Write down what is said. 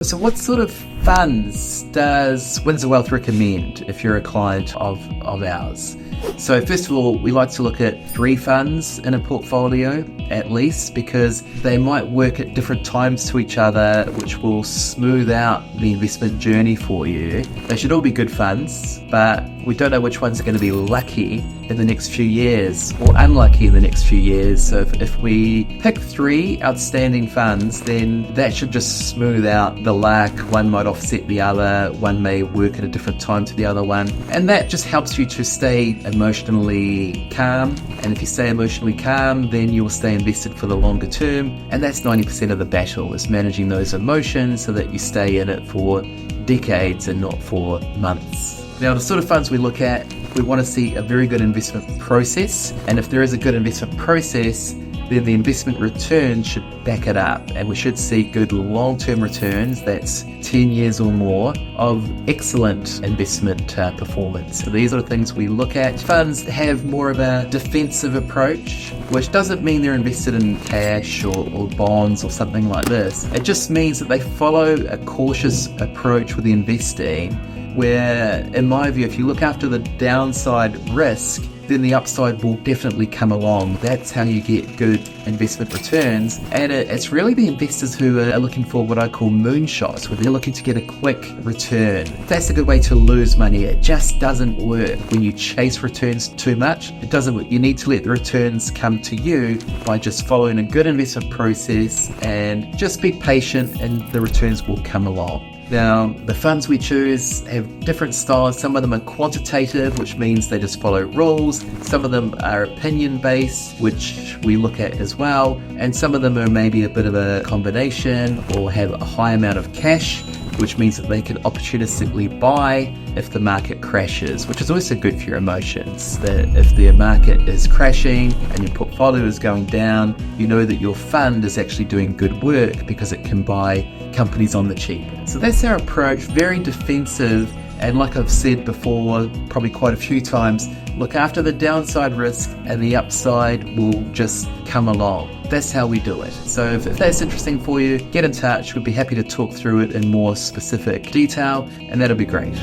So what sort of funds does Windsor Wealth recommend if you're a client of ours? So first of all, we like to look at 3 funds in a portfolio at least, because they might work at different times to each other, which will smooth out the investment journey for you. They should all be good funds, but we don't know which ones are going to be lucky in the next few years or unlucky in the next few years. So if we pick 3 outstanding funds, then that should just smooth out the luck. One might offset the other, one may work at a different time to the other one, and that just helps you to stay emotionally calm. And if you stay emotionally calm, then you will stay invested for the longer term, and that's 90% of the battle, is managing those emotions so that you stay in it for decades and not for months. Now, the sort of funds we look at, we want to see a very good investment process, and if there is a good investment process, then the investment return should back it up, and we should see good long-term returns, that's 10 years or more, of excellent investment performance. So these are the things we look at. Funds have more of a defensive approach, which doesn't mean they're invested in cash or bonds or something like this. It just means that they follow a cautious approach with the investing, where, in my view, if you look after the downside risk, then the upside will definitely come along. That's how you get good investment returns. And it's really the investors who are looking for what I call moonshots, where they're looking to get a quick return. That's a good way to lose money. It just doesn't work when you chase returns too much. It doesn't work. You need to let the returns come to you by just following a good investment process and just be patient, and the returns will come along. Now, the funds we choose have different styles. Some of them are quantitative, which means they just follow rules. Some of them are opinion-based, which we look at as well. And some of them are maybe a bit of a combination, or have a high amount of cash, which means that they can opportunistically buy if the market crashes, which is also good for your emotions. That if the market is crashing and your portfolio is going down, you know that your fund is actually doing good work because it can buy companies on the cheap. So that's our approach, very defensive, and like I've said before, probably quite a few times, look after the downside risk and the upside will just come along. That's how we do it. So if that's interesting for you, get in touch. We'd be happy to talk through it in more specific detail, and that'll be great.